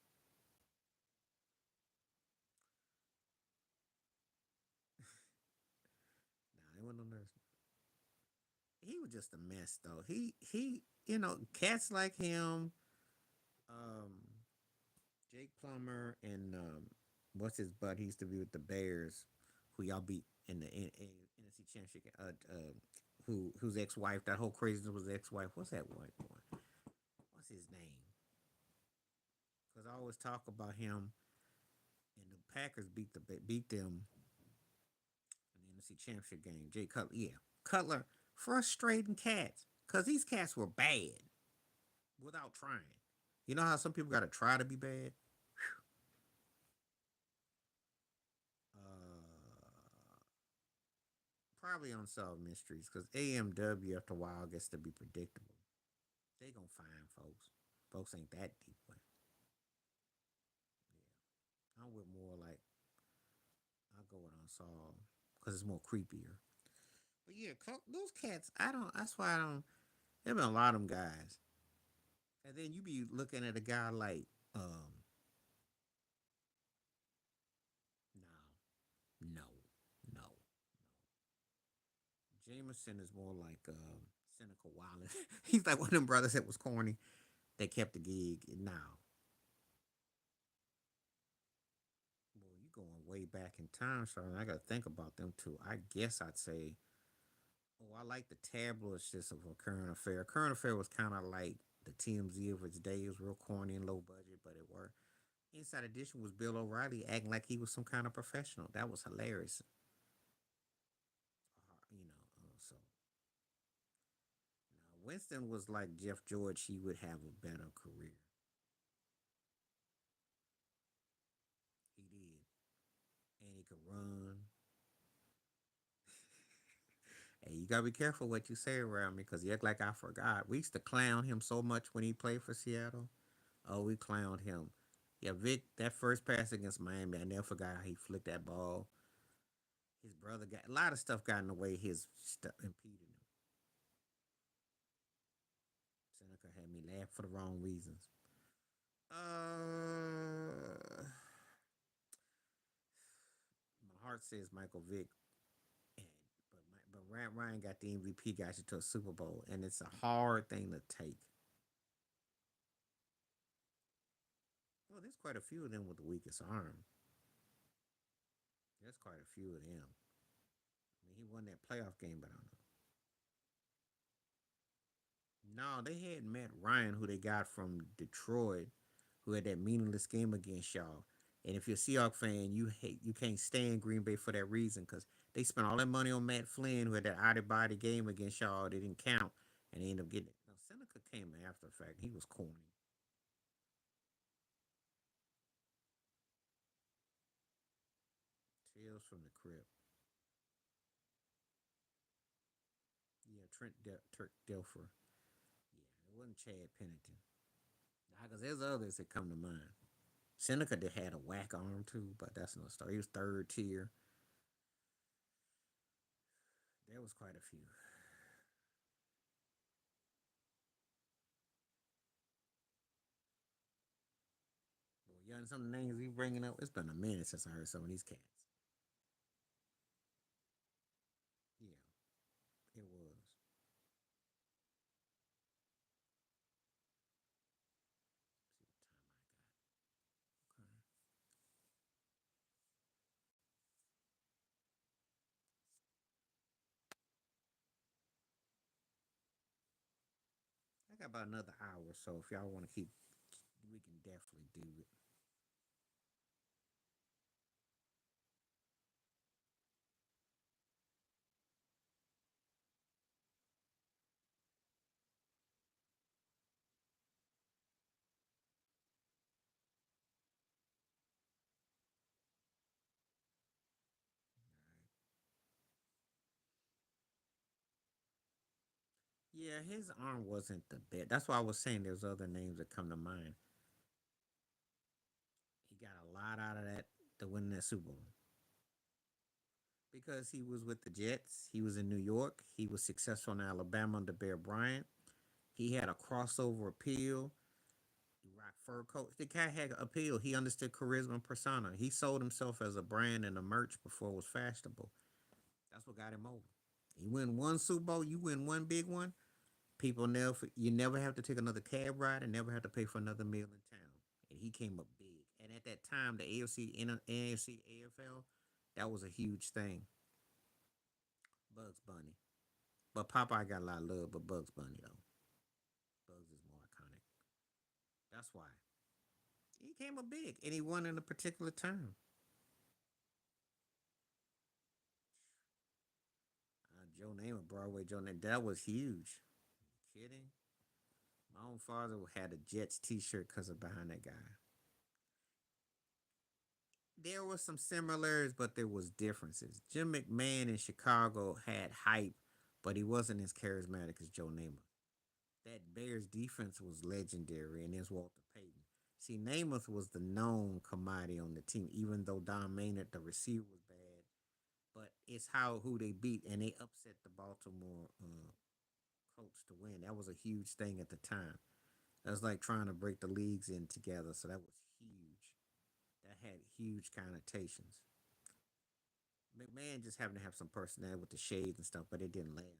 Nah, he wasn't no nurse. He was just a mess though. Cats like him, um, Jake Plummer, and what's his butt? He used to be with the Bears, who y'all beat in the NFC Championship. Whose ex-wife? That whole craziness was ex-wife. What's that white boy? What's his name? Because I always talk about him, and the Packers beat them in the NFC Championship game. Jay Cutler, yeah, Cutler frustrating cats because these cats were bad without trying. You know how some people got to try to be bad? Probably Unsolved Mysteries because AMW after a while gets to be predictable. They gonna find folks. Folks ain't that deep, but yeah, I'm with more like I'll go with Unsolved because it's more creepier. But yeah, those cats, I don't. That's why I don't. There been a lot of them guys, and then you be looking at a guy like, no, no, no. Jameson is more like cynical Wallen. He's like one of them brothers that was corny. They kept the gig. Now, well, you going way back in time, so I got to think about them too. I guess I'd say, oh, I like the tabloids of a current affair. Current affair was kind of like the TMZ of its day. It was real corny and low budget, but it worked. Inside Edition was Bill O'Reilly acting like he was some kind of professional. That was hilarious. So Winston was like Jeff George. He would have a better career. He did, and he could run. Hey, you gotta be careful what you say around me because you act like I forgot. We used to clown him so much when he played for Seattle. Oh, we clowned him. Yeah, Vic, that first pass against Miami, I never forgot how he flicked that ball. His brother got a lot of stuff got in the way. His stuff impeded him. Seneca had me laugh for the wrong reasons. My heart says Michael Vick, and, but Ryan got the MVP, got you to a Super Bowl, and it's a hard thing to take. Well, there's quite a few of them with the weakest arm. There's quite a few of them. I mean, he won that playoff game, but I don't know. No, they had Matt Ryan, who they got from Detroit, who had that meaningless game against y'all. And if you're a Seahawks fan, you can't stand Green Bay for that reason because they spent all that money on Matt Flynn, who had that out of body game against y'all. They didn't count, and they ended up getting it. Now, Seneca came after the fact. He was corny. Tales from the Crypt. Yeah, Turk Delfer. Yeah, it wasn't Chad Pennington. Because there's others that come to mind. Seneca did had a whack arm too, but that's another story. He was third tier. There was quite a few. Well, yeah, and some of the names we bringing up, it's been a minute since I heard some of these cats. Yeah, it was. See what time I got. Okay. I got about another hour, so if y'all want to keep, we can definitely do it. Yeah, his arm wasn't the best. That's why I was saying there's other names that come to mind. He got a lot out of that to win that Super Bowl because he was with the Jets. He was in New York. He was successful in Alabama under Bear Bryant. He had a crossover appeal. He rocked fur coats. The guy had appeal. He understood charisma and persona. He sold himself as a brand and a merch before it was fashionable. That's what got him over. You win one Super Bowl, you win one big one. People never, you never have to take another cab ride and never have to pay for another meal in town. And he came up big. And at that time, the AFC, AFC, AFL, that was a huge thing. Bugs Bunny. But Popeye got a lot of love, but Bugs Bunny, though. Bugs is more iconic. That's why. He came up big and he won in a particular term. Joe Namath, Broadway Joe Namath, that was huge. Kidding? My own father had a Jets T-shirt because of behind that guy. There was some similarities, but there was differences. Jim McMahon in Chicago had hype, but he wasn't as charismatic as Joe Namath. That Bears defense was legendary, and there's Walter Payton. See, Namath was the known commodity on the team, even though Don Maynard, the receiver, was bad. But it's how who they beat, and they upset the Baltimore Colts to win. That was a huge thing at the time. That was like trying to break the leagues in together, so that was huge. That had huge connotations. McMahon just happened to have some personality with the shades and stuff, but it didn't last long.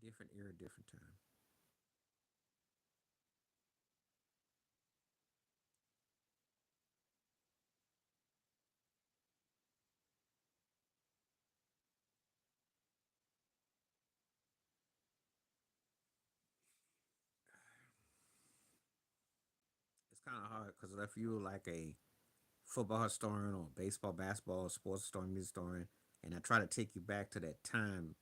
Different era, different time. It's kind of hard because if you were like a football historian or baseball, basketball, sports historian, music historian, and I try to take you back to that time,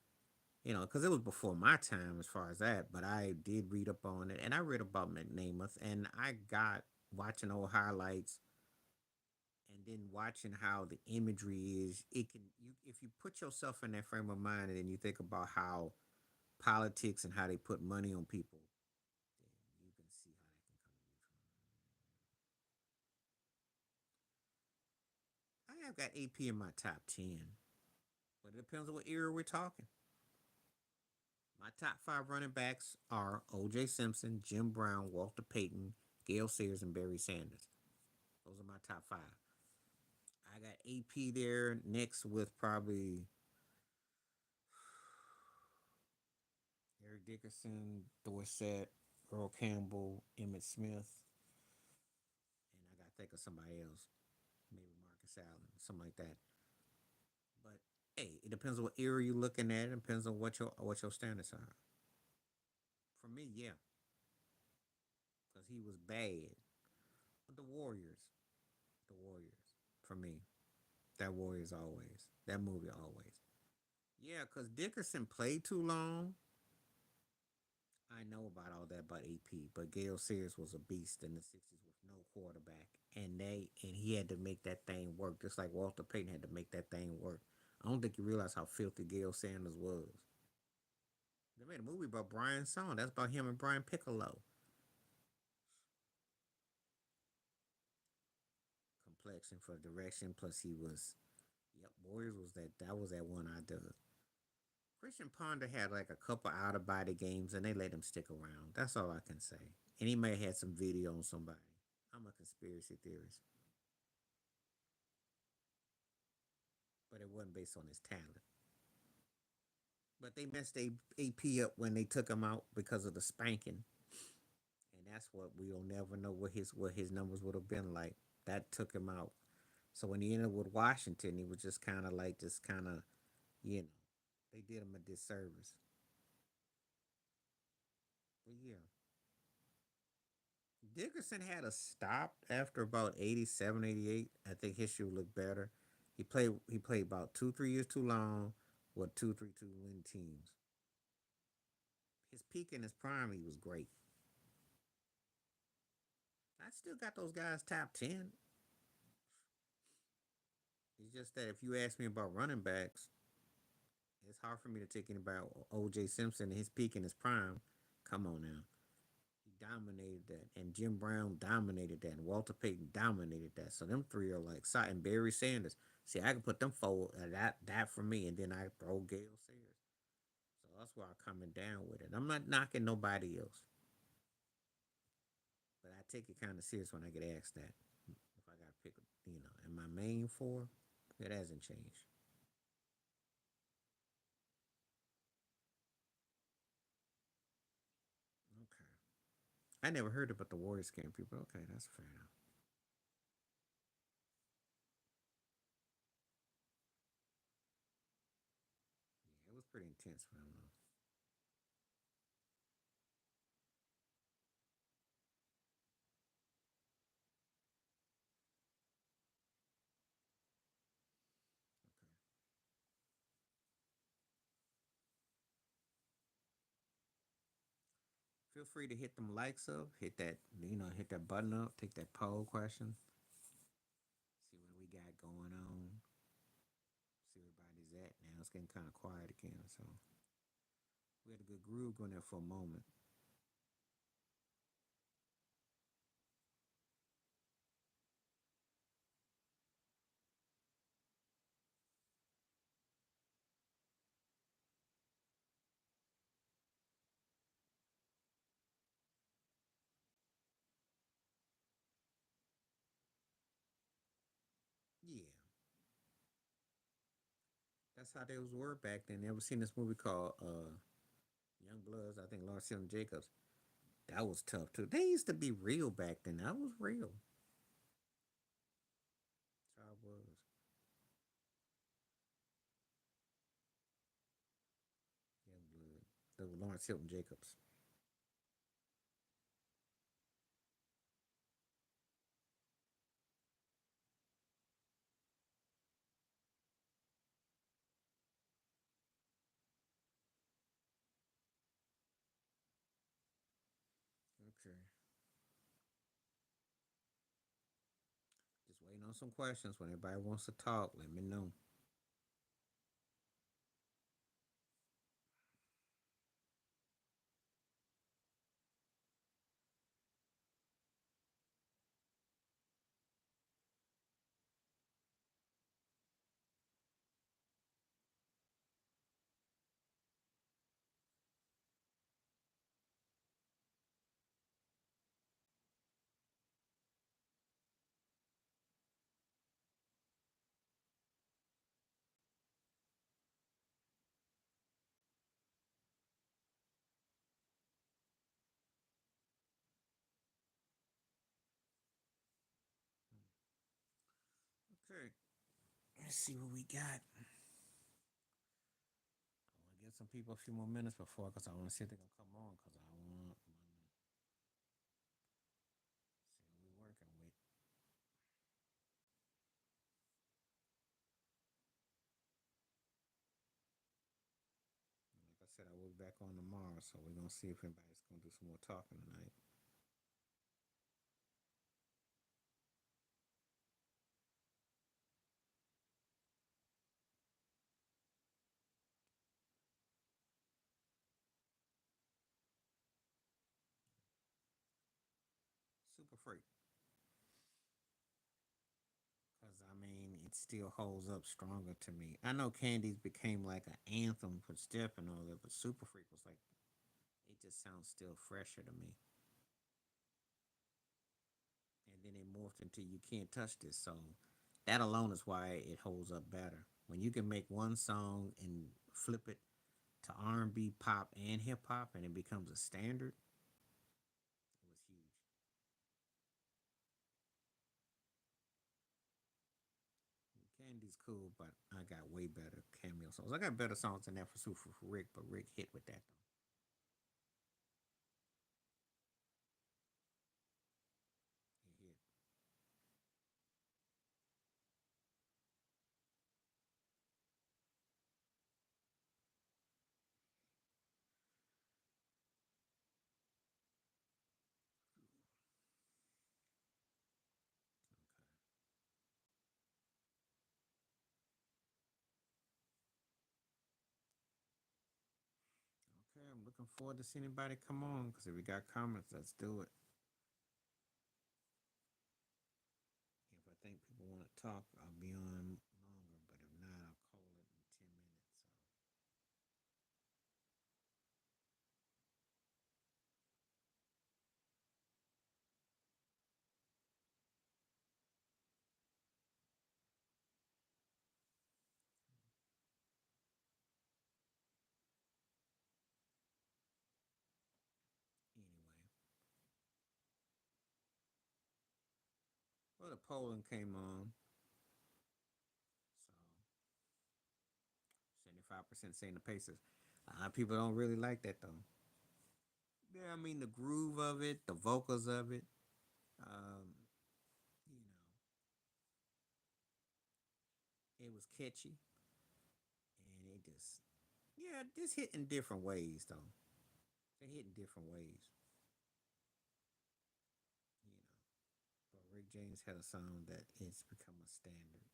because it was before my time as far as that, but I did read up on it and I read about McNamath and I got watching old highlights and then watching how the imagery is. It can you if you put yourself in that frame of mind and then you think about how politics and how they put money on people, then you can see how that can come to be. I have got AP in my top 10, but it depends on what era we're talking. My top five running backs are O.J. Simpson, Jim Brown, Walter Payton, Gale Sayers, and Barry Sanders. Those are my top five. I got AP there next with probably Eric Dickerson, Dorsett, Earl Campbell, Emmett Smith, and I got to think of somebody else, maybe Marcus Allen, something like that. But hey, it depends on what era you're looking at. It depends on what your standards are. For me, yeah, because he was bad. But the Warriors, the Warriors, for me, that Warriors always, that movie always. Yeah, because Dickerson played too long. I know about all that about AP, but Gale Sayers was a beast in the '60s with no quarterback, and he had to make that thing work, just like Walter Payton had to make that thing work. I don't think you realize how filthy Gale Sanders was. They made a movie about Brian Song. That's about him and Brian Piccolo. Complexion for direction, plus he was. Yep, Warriors was that. That was that one I did. Christian Ponder had like a couple out of body games, and they let him stick around. That's all I can say. And he may have had some video on somebody. I'm a conspiracy theorist, but it wasn't based on his talent. But they messed AP up when they took him out because of the spanking, and that's what we'll never know what his numbers would have been like. That took him out. So when he ended with Washington, he was just kind of like just kind of you know they did him a disservice. But yeah, Dickerson had a stop after about 87, 88. I think history would look better. He played about 2, 3 years too long with 2, 3, 2 win teams. His peak in his prime, he was great. I still got those guys top 10. It's just that if you ask me about running backs, it's hard for me to take anybody O.J. Simpson in his peak in his prime. Come on now. He dominated that. And Jim Brown dominated that. And Walter Payton dominated that. So them three are like, and Barry Sanders. See, I can put them forward, that for me. And then I throw Gale Sayers. So that's why I'm coming down with it. I'm not knocking nobody else. But I take it kind of serious when I get asked that. If I got to pick, and my main four, it hasn't changed. Okay. I never heard about the Warriors game, people. Okay, that's fair enough. Yeah, it was pretty intense for them, though. Okay. Feel free to hit them likes up, hit that button up, take that poll question, see what we got going on, see where everybody's at now. It's getting kind of quiet again, so we had a good groove going there for a moment. Yeah, that's how they was were back then. You ever seen this movie called Young Bloods? I think Lawrence Hilton Jacobs. That was tough too. They used to be real back then. That was real. That's how it was. Young Blood. That was Lawrence Hilton Jacobs. Okay. Just waiting on some questions. When everybody wants to talk, let me know. Okay. Let's see what we got. I want to give some people a few more minutes before, because I want to see if they're gonna come on. Because I want to see what we're working with. Like I said, I will be back on tomorrow, so we're gonna see if anybody's gonna do some more talking tonight. Super Freak, because I mean, it still holds up stronger to me. I know Candy's became like an anthem for Step and all that, but Super Freak was like, it just sounds still fresher to me. And then it morphed into You Can't Touch This. So that alone is why it holds up better. When you can make one song and flip it to R&B, pop, and hip hop, and it becomes a standard, it was huge. Candy's cool, but I got way better cameo songs. I got better songs than that for Super for Rick, but Rick hit with that though. He hit. looking forward to seeing anybody come on because if we got comments, let's do it. If I think people want to talk, I'll be on longer, but if not, I'll call it in 10 minutes. So, anyway, well, the polling came on, so 75% saying the Pacers. A lot of people don't really like that though. Yeah, I mean the groove of it, the vocals of it. Um, you know, it was catchy, and it just yeah, just hit in different ways though. They hit in different ways, you know. But Rick James had a song that it's become a standard.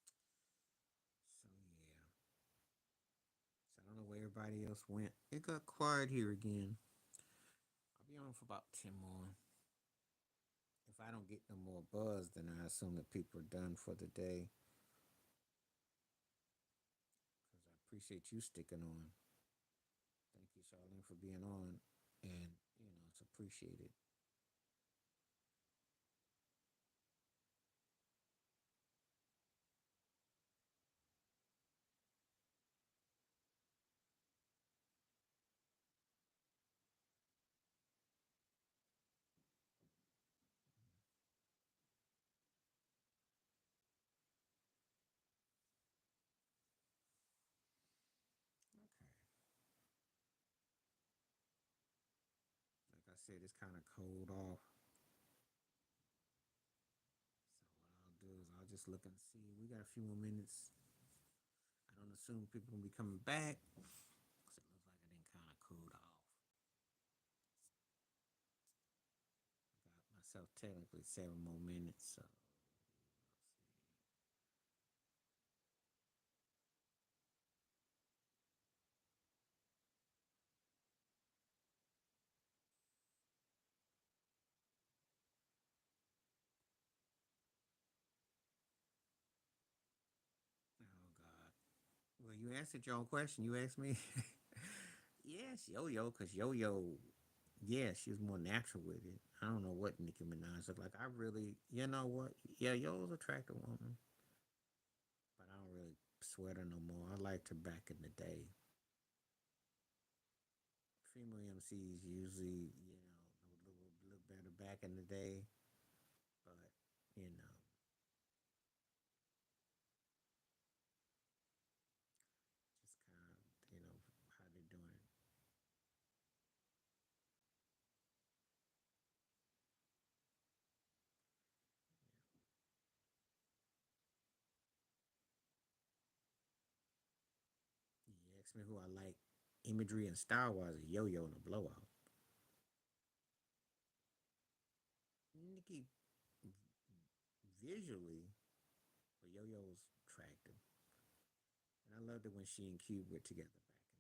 So yeah. So I don't know where everybody else went. It got quiet here again. I'll be on for about 10 more. If I don't get no more buzz, then I assume that people are done for the day. Because I appreciate you sticking on. Thank you, Charlene, for being on. And, it's appreciated. Okay. Like I said, it's kind of cold off. So what I'll do is I'll just look and see. We got a few more minutes. I don't assume people will be coming back. Because it looks like it didn't kind of cooled off. I got myself technically 7 more minutes. So oh, God. Well, you answered your own question. You asked me. Yes, Yo Yo, because Yo Yo, yeah, she was more natural with it. I don't know what Nicki Minaj looked like. I really, you know what? Yeah, Yo's attractive woman, but I don't really sweat her no more. I liked her back in the day. Female MCs usually, a little better back in the day, but you know, just kind of, how they doing it. You ask me who I like, imagery and style wise, a Yo Yo and a Blowout. Nicki visually, but Yo Yo was attractive. And I loved it when she and Cube were together back in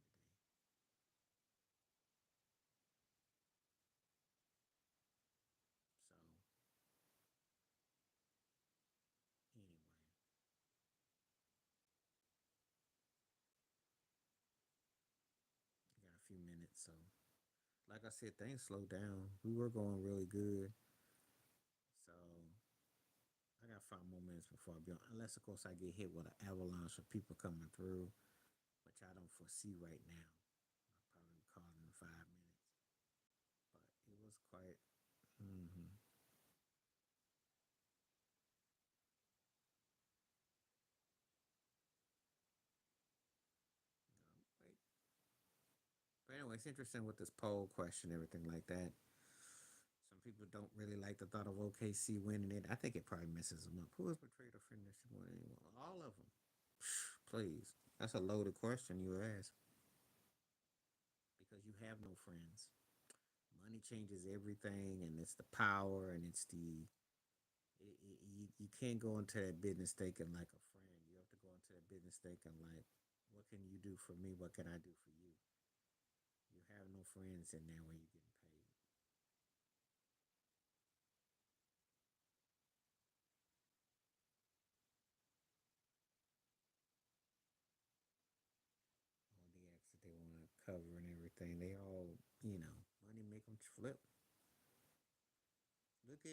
the day. So anyway, I got a few minutes. So like I said, things slowed down. We were going really good. So I got 5 more minutes before I be on. Unless of course I get hit with an avalanche of people coming through, which I don't foresee right now. I'll probably call in 5 minutes. But it was quite. Mm-hmm. Wait. But anyway, it's interesting with this poll question, everything like that. Some people don't really like the thought of OKC winning it. I think it probably messes them up. Who has betrayed a friend that she wanted anyone? All of them. Please. That's a loaded question you ask. because you have no friends. Money changes everything, and it's the power, and it's you can't go into that business thinking like a friend. You have to go into that business thinking like, what can you do for me? What can I do for you? You have no friends in there when you're getting paid. All the acts that they want to cover and everything, they all, money make them flip. Look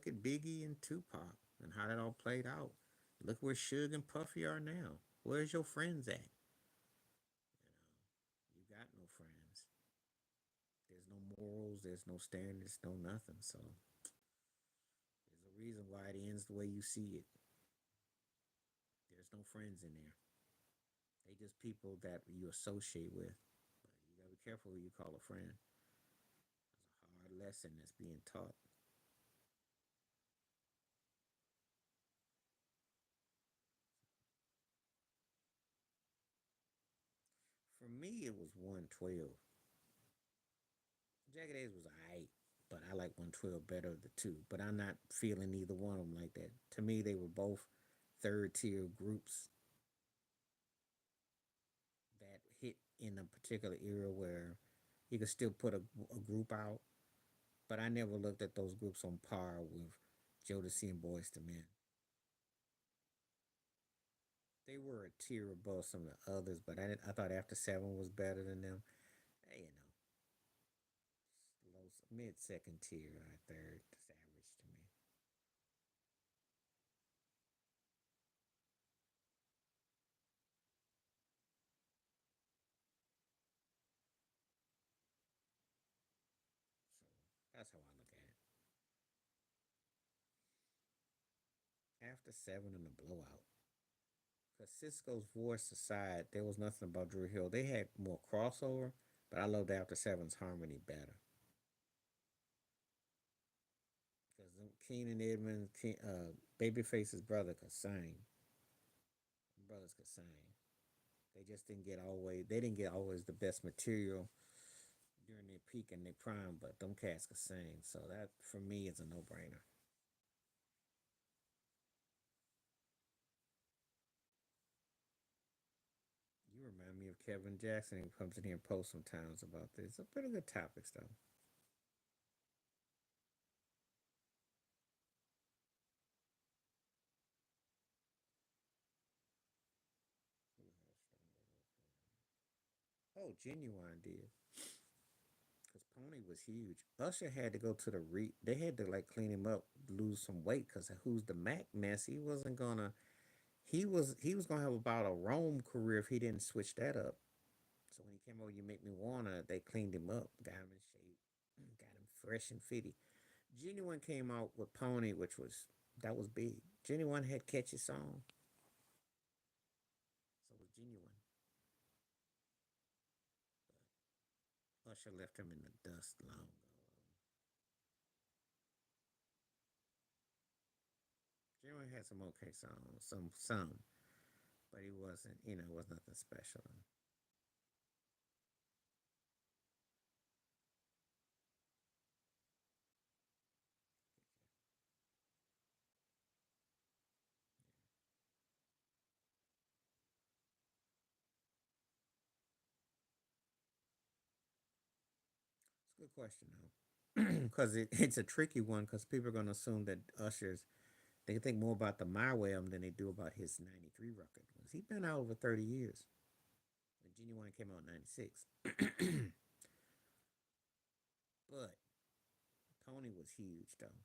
at Biggie and Tupac and how that all played out. Look where Suge and Puffy are now. Where's your friends at? You got no friends. There's no morals. There's no standards. No nothing. So there's a reason why it ends the way you see it. There's no friends in there. They just people that you associate with. But you gotta be careful who you call a friend. It's a hard lesson that's being taught. For me, it was 112. Jagged Edge was alright, but I like 112 better of the two. But I'm not feeling either one of them like that. To me, they were both third tier groups that hit in a particular era where you could still put a group out. But I never looked at those groups on par with Jodeci and Boys to Men. They were a tier above some of the others, but I thought After Seven was better than them. Low, mid second tier, third. That's average to me. So that's how I look at it. After Seven and the Blowout. Because Cisco's voice aside, there was nothing about Drew Hill. They had more crossover, but I loved After Seven's harmony better. Because Keenan Edmonds, Babyface's brother could sing. Brothers could sing. They just didn't get always. They didn't get always the best material during their peak and their prime, but them cats could sing. So that for me is a no brainer. You remind me of Kevin Jackson. He comes in here and posts sometimes about this. Some pretty good topics though. Oh, Genuine did. Because Pony was huge. Usher had to go to the They had to like clean him up, lose some weight. Because who's the Mac mess? He wasn't gonna. He was gonna have about a Rome career if he didn't switch that up. So when he came over, you make me wanna. They cleaned him up, got him in shape, got him fresh and fitty. Genuine came out with Pony, which was that was big. Genuine had catchy song, so was Genuine. But Usher left him in the dust long ago. Genuine had some okay songs, some, but he wasn't. It was nothing special. It's a good question though, because it's a tricky one because people are gonna assume that Usher's they think more about the My Way album than they do about his '93 record. He's been out over 30 years. And Genuine came out in '96, but Pony was huge though,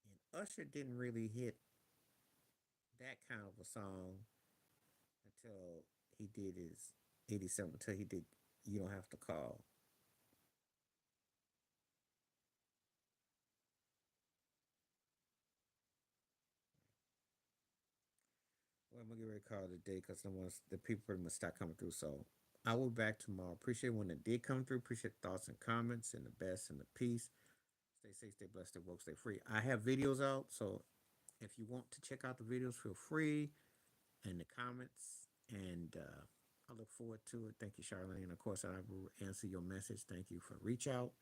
and Usher didn't really hit that kind of a song until he did his '87. Until he did You Don't Have to Call. Well, I'm gonna get ready to call it a day because the people pretty much start coming through. So I will be back tomorrow. Appreciate when it did come through. Appreciate the thoughts and comments and the best and the peace. Stay safe, stay blessed, stay woke, stay free. I have videos out, so if you want to check out the videos, feel free in the comments. And I look forward to it. Thank you, Charlene. Of course, I will answer your message. Thank you for reach out.